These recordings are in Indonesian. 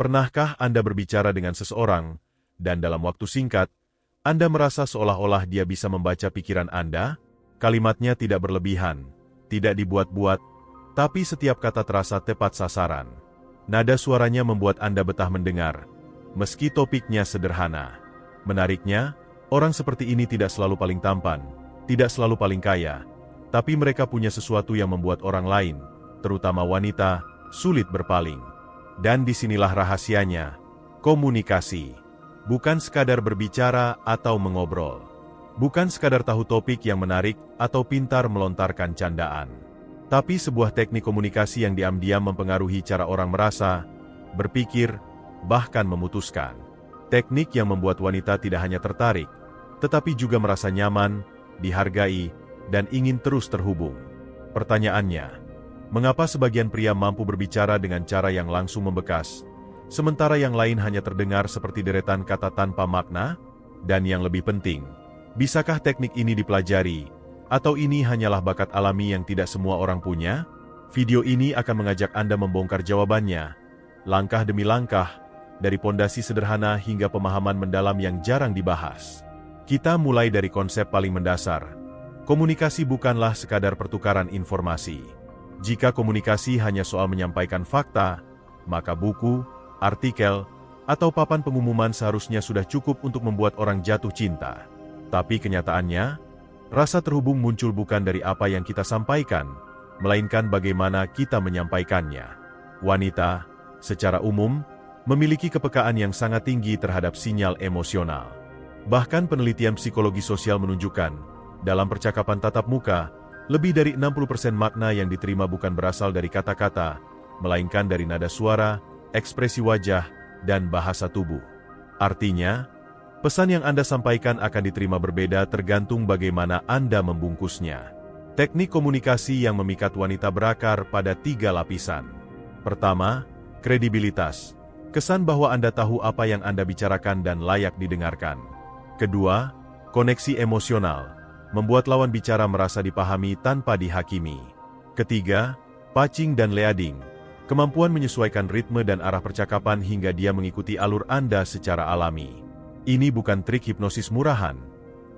Pernahkah Anda berbicara dengan seseorang, dan dalam waktu singkat, Anda merasa seolah-olah dia bisa membaca pikiran Anda? Kalimatnya tidak berlebihan, tidak dibuat-buat, tapi setiap kata terasa tepat sasaran. Nada suaranya membuat Anda betah mendengar, meski topiknya sederhana. Menariknya, orang seperti ini tidak selalu paling tampan, tidak selalu paling kaya, tapi mereka punya sesuatu yang membuat orang lain, terutama wanita, sulit berpaling. Dan disinilah rahasianya, komunikasi. Bukan sekadar berbicara atau mengobrol. Bukan sekadar tahu topik yang menarik atau pintar melontarkan candaan. Tapi sebuah teknik komunikasi yang diam-diam mempengaruhi cara orang merasa, berpikir, bahkan memutuskan. Teknik yang membuat wanita tidak hanya tertarik, tetapi juga merasa nyaman, dihargai, dan ingin terus terhubung. Pertanyaannya, mengapa sebagian pria mampu berbicara dengan cara yang langsung membekas, sementara yang lain hanya terdengar seperti deretan kata tanpa makna? Dan yang lebih penting, bisakah teknik ini dipelajari, atau ini hanyalah bakat alami yang tidak semua orang punya? Video ini akan mengajak Anda membongkar jawabannya, langkah demi langkah, dari pondasi sederhana hingga pemahaman mendalam yang jarang dibahas. Kita mulai dari konsep paling mendasar. Komunikasi bukanlah sekadar pertukaran informasi. Jika komunikasi hanya soal menyampaikan fakta, maka buku, artikel, atau papan pengumuman seharusnya sudah cukup untuk membuat orang jatuh cinta. Tapi kenyataannya, rasa terhubung muncul bukan dari apa yang kita sampaikan, melainkan bagaimana kita menyampaikannya. Wanita, secara umum, memiliki kepekaan yang sangat tinggi terhadap sinyal emosional. Bahkan penelitian psikologi sosial menunjukkan, dalam percakapan tatap muka, lebih dari 60% makna yang diterima bukan berasal dari kata-kata, melainkan dari nada suara, ekspresi wajah, dan bahasa tubuh. Artinya, pesan yang Anda sampaikan akan diterima berbeda tergantung bagaimana Anda membungkusnya. Teknik komunikasi yang memikat wanita berakar pada 3 lapisan. Pertama, kredibilitas. Kesan bahwa Anda tahu apa yang Anda bicarakan dan layak didengarkan. Kedua, koneksi emosional. Membuat lawan bicara merasa dipahami tanpa dihakimi. Ketiga, patching dan leading. Kemampuan menyesuaikan ritme dan arah percakapan hingga dia mengikuti alur Anda secara alami. Ini bukan trik hipnosis murahan,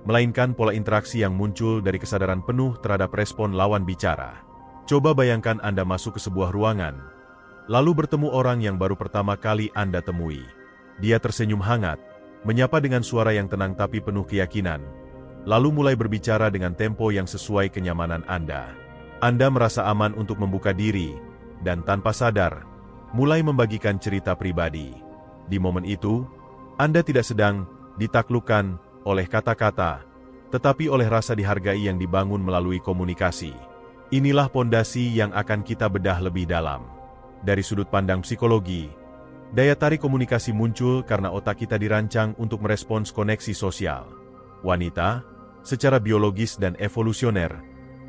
melainkan pola interaksi yang muncul dari kesadaran penuh terhadap respon lawan bicara. Coba bayangkan Anda masuk ke sebuah ruangan, lalu bertemu orang yang baru pertama kali Anda temui. Dia tersenyum hangat, menyapa dengan suara yang tenang tapi penuh keyakinan, lalu mulai berbicara dengan tempo yang sesuai kenyamanan Anda. Anda merasa aman untuk membuka diri, dan tanpa sadar, mulai membagikan cerita pribadi. Di momen itu, Anda tidak sedang ditaklukkan oleh kata-kata, tetapi oleh rasa dihargai yang dibangun melalui komunikasi. Inilah pondasi yang akan kita bedah lebih dalam. Dari sudut pandang psikologi, daya tarik komunikasi muncul karena otak kita dirancang untuk merespons koneksi sosial. Wanita, secara biologis dan evolusioner,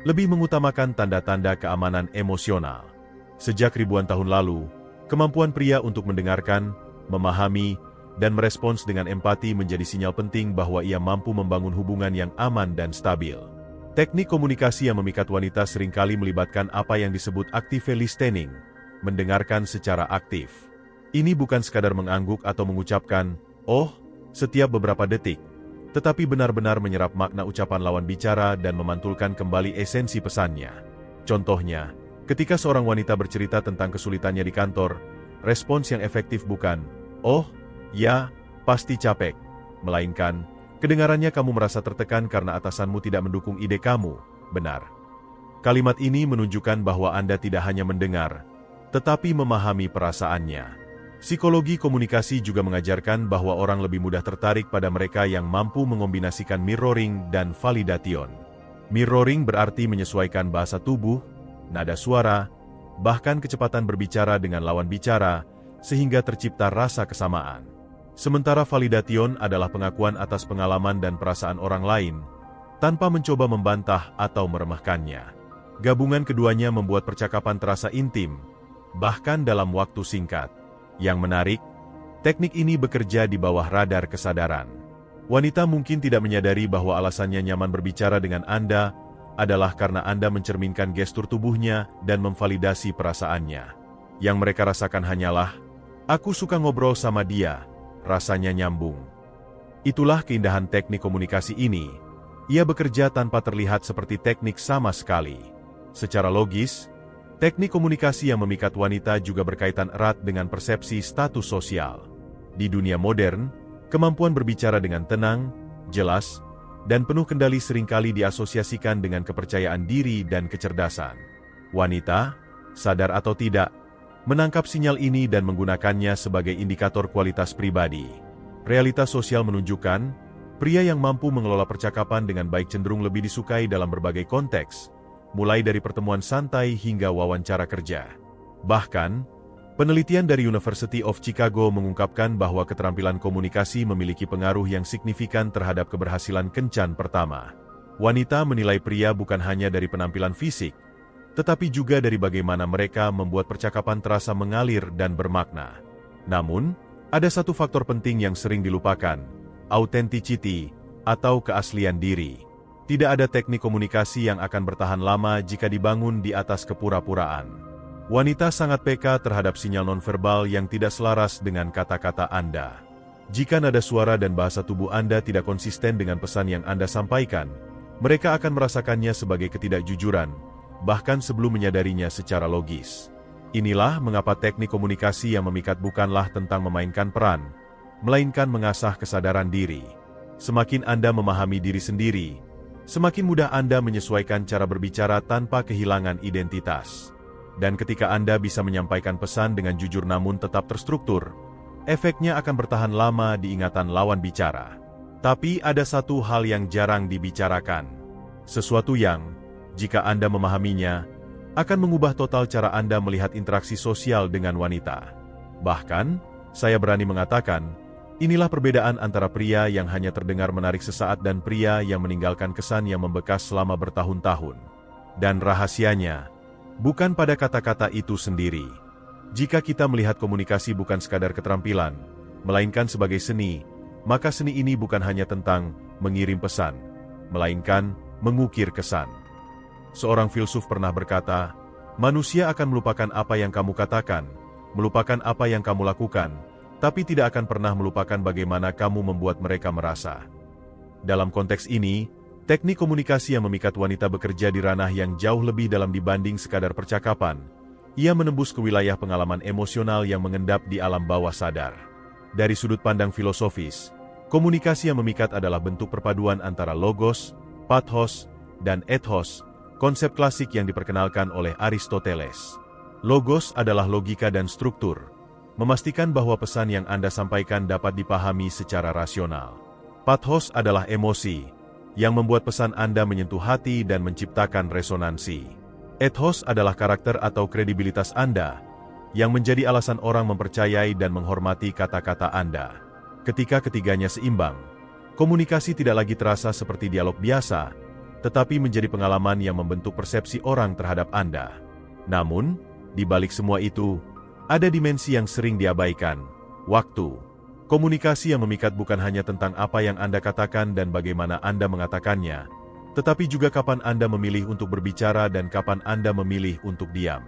lebih mengutamakan tanda-tanda keamanan emosional. Sejak ribuan tahun lalu, kemampuan pria untuk mendengarkan, memahami, dan merespons dengan empati menjadi sinyal penting bahwa ia mampu membangun hubungan yang aman dan stabil. Teknik komunikasi yang memikat wanita seringkali melibatkan apa yang disebut active listening, mendengarkan secara aktif. Ini bukan sekadar mengangguk atau mengucapkan, "Oh," setiap beberapa detik, tetapi benar-benar menyerap makna ucapan lawan bicara dan memantulkan kembali esensi pesannya. Contohnya, ketika seorang wanita bercerita tentang kesulitannya di kantor, respons yang efektif bukan, "Oh, ya, pasti capek," melainkan, "Kedengarannya kamu merasa tertekan karena atasanmu tidak mendukung ide kamu, benar?" Kalimat ini menunjukkan bahwa Anda tidak hanya mendengar, tetapi memahami perasaannya. Psikologi komunikasi juga mengajarkan bahwa orang lebih mudah tertarik pada mereka yang mampu mengombinasikan mirroring dan validation. Mirroring berarti menyesuaikan bahasa tubuh, nada suara, bahkan kecepatan berbicara dengan lawan bicara, sehingga tercipta rasa kesamaan. Sementara validation adalah pengakuan atas pengalaman dan perasaan orang lain, tanpa mencoba membantah atau meremehkannya. Gabungan keduanya membuat percakapan terasa intim, bahkan dalam waktu singkat. Yang menarik, teknik ini bekerja di bawah radar kesadaran. Wanita mungkin tidak menyadari bahwa alasannya nyaman berbicara dengan Anda adalah karena Anda mencerminkan gestur tubuhnya dan memvalidasi perasaannya. Yang mereka rasakan hanyalah, Aku suka ngobrol sama dia, rasanya nyambung. Itulah keindahan teknik komunikasi ini. Ia bekerja tanpa terlihat seperti teknik sama sekali. Secara logis, teknik komunikasi yang memikat wanita juga berkaitan erat dengan persepsi status sosial. Di dunia modern, kemampuan berbicara dengan tenang, jelas, dan penuh kendali seringkali diasosiasikan dengan kepercayaan diri dan kecerdasan. Wanita, sadar atau tidak, menangkap sinyal ini dan menggunakannya sebagai indikator kualitas pribadi. Realitas sosial menunjukkan, pria yang mampu mengelola percakapan dengan baik cenderung lebih disukai dalam berbagai konteks, mulai dari pertemuan santai hingga wawancara kerja. Bahkan, penelitian dari University of Chicago mengungkapkan bahwa keterampilan komunikasi memiliki pengaruh yang signifikan terhadap keberhasilan kencan pertama. Wanita menilai pria bukan hanya dari penampilan fisik, tetapi juga dari bagaimana mereka membuat percakapan terasa mengalir dan bermakna. Namun, ada satu faktor penting yang sering dilupakan, authenticity atau keaslian diri. Tidak ada teknik komunikasi yang akan bertahan lama jika dibangun di atas kepura-puraan. Wanita sangat peka terhadap sinyal nonverbal yang tidak selaras dengan kata-kata Anda. Jika nada suara dan bahasa tubuh Anda tidak konsisten dengan pesan yang Anda sampaikan, mereka akan merasakannya sebagai ketidakjujuran, bahkan sebelum menyadarinya secara logis. Inilah mengapa teknik komunikasi yang memikat bukanlah tentang memainkan peran, melainkan mengasah kesadaran diri. Semakin Anda memahami diri sendiri, semakin mudah Anda menyesuaikan cara berbicara tanpa kehilangan identitas. Dan ketika Anda bisa menyampaikan pesan dengan jujur namun tetap terstruktur, efeknya akan bertahan lama di ingatan lawan bicara. Tapi ada satu hal yang jarang dibicarakan. Sesuatu yang, jika Anda memahaminya, akan mengubah total cara Anda melihat interaksi sosial dengan wanita. Bahkan, saya berani mengatakan, inilah perbedaan antara pria yang hanya terdengar menarik sesaat dan pria yang meninggalkan kesan yang membekas selama bertahun-tahun. Dan rahasianya, bukan pada kata-kata itu sendiri. Jika kita melihat komunikasi bukan sekadar keterampilan, melainkan sebagai seni, maka seni ini bukan hanya tentang mengirim pesan, melainkan mengukir kesan. Seorang filsuf pernah berkata, manusia akan melupakan apa yang kamu katakan, melupakan apa yang kamu lakukan, tapi tidak akan pernah melupakan bagaimana kamu membuat mereka merasa. Dalam konteks ini, teknik komunikasi yang memikat wanita bekerja di ranah yang jauh lebih dalam dibanding sekadar percakapan. Ia menembus ke wilayah pengalaman emosional yang mengendap di alam bawah sadar. Dari sudut pandang filosofis, komunikasi yang memikat adalah bentuk perpaduan antara logos, pathos, dan ethos, konsep klasik yang diperkenalkan oleh Aristoteles. Logos adalah logika dan struktur, memastikan bahwa pesan yang Anda sampaikan dapat dipahami secara rasional. Pathos adalah emosi, yang membuat pesan Anda menyentuh hati dan menciptakan resonansi. Ethos adalah karakter atau kredibilitas Anda, yang menjadi alasan orang mempercayai dan menghormati kata-kata Anda. Ketika ketiganya seimbang, komunikasi tidak lagi terasa seperti dialog biasa, tetapi menjadi pengalaman yang membentuk persepsi orang terhadap Anda. Namun, di balik semua itu, ada dimensi yang sering diabaikan, waktu. Komunikasi yang memikat bukan hanya tentang apa yang Anda katakan dan bagaimana Anda mengatakannya, tetapi juga kapan Anda memilih untuk berbicara dan kapan Anda memilih untuk diam.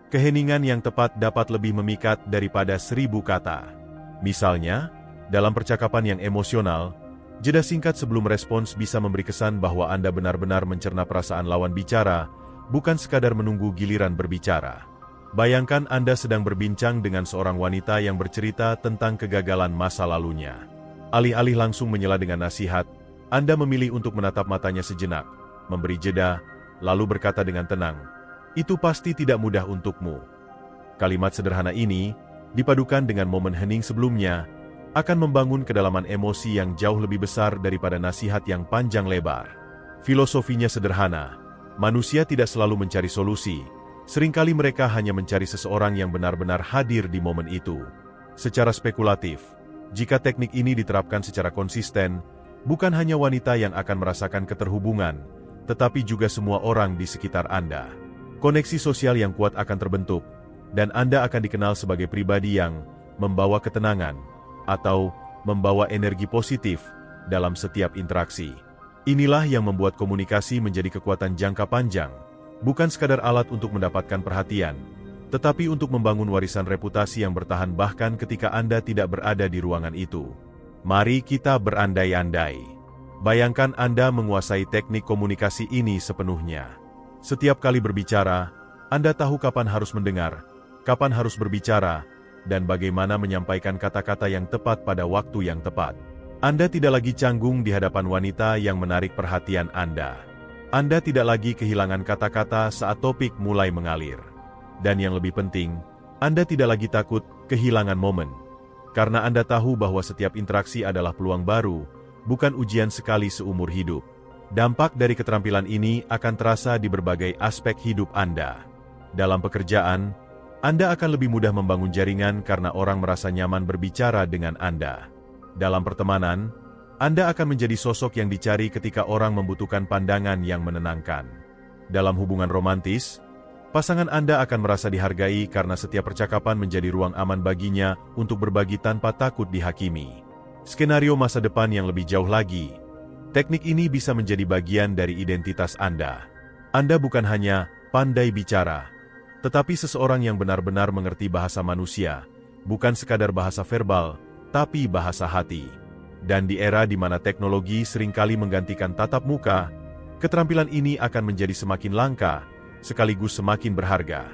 Keheningan yang tepat dapat lebih memikat daripada 1000 kata. Misalnya, dalam percakapan yang emosional, jeda singkat sebelum respons bisa memberi kesan bahwa Anda benar-benar mencerna perasaan lawan bicara, bukan sekadar menunggu giliran berbicara. Bayangkan Anda sedang berbincang dengan seorang wanita yang bercerita tentang kegagalan masa lalunya. Alih-alih langsung menyela dengan nasihat, Anda memilih untuk menatap matanya sejenak, memberi jeda, lalu berkata dengan tenang, "Itu pasti tidak mudah untukmu." Kalimat sederhana ini, dipadukan dengan momen hening sebelumnya, akan membangun kedalaman emosi yang jauh lebih besar daripada nasihat yang panjang lebar. Filosofinya sederhana, manusia tidak selalu mencari solusi, seringkali mereka hanya mencari seseorang yang benar-benar hadir di momen itu. Secara spekulatif, jika teknik ini diterapkan secara konsisten, bukan hanya wanita yang akan merasakan keterhubungan, tetapi juga semua orang di sekitar Anda. Koneksi sosial yang kuat akan terbentuk, dan Anda akan dikenal sebagai pribadi yang membawa ketenangan, atau membawa energi positif dalam setiap interaksi. Inilah yang membuat komunikasi menjadi kekuatan jangka panjang, bukan sekadar alat untuk mendapatkan perhatian, tetapi untuk membangun warisan reputasi yang bertahan bahkan ketika Anda tidak berada di ruangan itu. Mari kita berandai-andai. Bayangkan Anda menguasai teknik komunikasi ini sepenuhnya. Setiap kali berbicara, Anda tahu kapan harus mendengar, kapan harus berbicara, dan bagaimana menyampaikan kata-kata yang tepat pada waktu yang tepat. Anda tidak lagi canggung di hadapan wanita yang menarik perhatian Anda. Anda tidak lagi kehilangan kata-kata saat topik mulai mengalir. Dan yang lebih penting, Anda tidak lagi takut kehilangan momen. Karena Anda tahu bahwa setiap interaksi adalah peluang baru, bukan ujian sekali seumur hidup. Dampak dari keterampilan ini akan terasa di berbagai aspek hidup Anda. Dalam pekerjaan, Anda akan lebih mudah membangun jaringan karena orang merasa nyaman berbicara dengan Anda. Dalam pertemanan, Anda akan menjadi sosok yang dicari ketika orang membutuhkan pandangan yang menenangkan. Dalam hubungan romantis, pasangan Anda akan merasa dihargai karena setiap percakapan menjadi ruang aman baginya untuk berbagi tanpa takut dihakimi. Skenario masa depan yang lebih jauh lagi, teknik ini bisa menjadi bagian dari identitas Anda. Anda bukan hanya pandai bicara, tetapi seseorang yang benar-benar mengerti bahasa manusia, bukan sekadar bahasa verbal, tapi bahasa hati. Dan di era di mana teknologi seringkali menggantikan tatap muka, keterampilan ini akan menjadi semakin langka, sekaligus semakin berharga.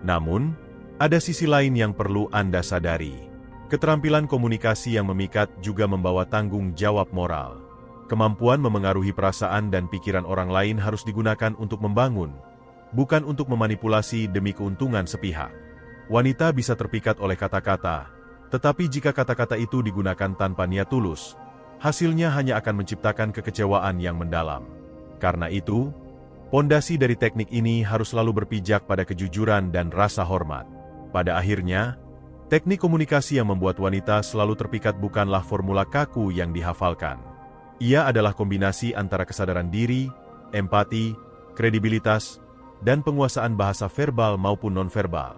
Namun, ada sisi lain yang perlu Anda sadari. Keterampilan komunikasi yang memikat juga membawa tanggung jawab moral. Kemampuan memengaruhi perasaan dan pikiran orang lain harus digunakan untuk membangun, bukan untuk memanipulasi demi keuntungan sepihak. Wanita bisa terpikat oleh kata-kata, tetapi jika kata-kata itu digunakan tanpa niat tulus, hasilnya hanya akan menciptakan kekecewaan yang mendalam. Karena itu, pondasi dari teknik ini harus selalu berpijak pada kejujuran dan rasa hormat. Pada akhirnya, teknik komunikasi yang membuat wanita selalu terpikat bukanlah formula kaku yang dihafalkan. Ia adalah kombinasi antara kesadaran diri, empati, kredibilitas, dan penguasaan bahasa verbal maupun nonverbal.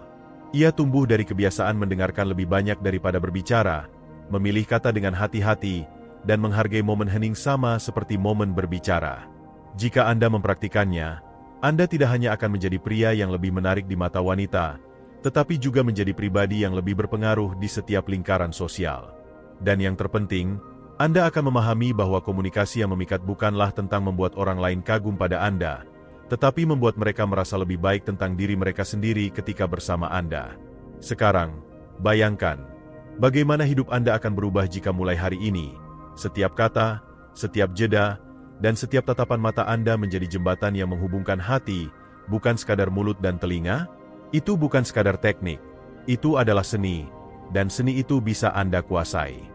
Ia tumbuh dari kebiasaan mendengarkan lebih banyak daripada berbicara, memilih kata dengan hati-hati, dan menghargai momen hening sama seperti momen berbicara. Jika Anda mempraktikannya, Anda tidak hanya akan menjadi pria yang lebih menarik di mata wanita, tetapi juga menjadi pribadi yang lebih berpengaruh di setiap lingkaran sosial. Dan yang terpenting, Anda akan memahami bahwa komunikasi yang memikat bukanlah tentang membuat orang lain kagum pada Anda, tetapi membuat mereka merasa lebih baik tentang diri mereka sendiri ketika bersama Anda. Sekarang, bayangkan, bagaimana hidup Anda akan berubah jika mulai hari ini, setiap kata, setiap jeda, dan setiap tatapan mata Anda menjadi jembatan yang menghubungkan hati, bukan sekadar mulut dan telinga. Itu bukan sekadar teknik, itu adalah seni, dan seni itu bisa Anda kuasai.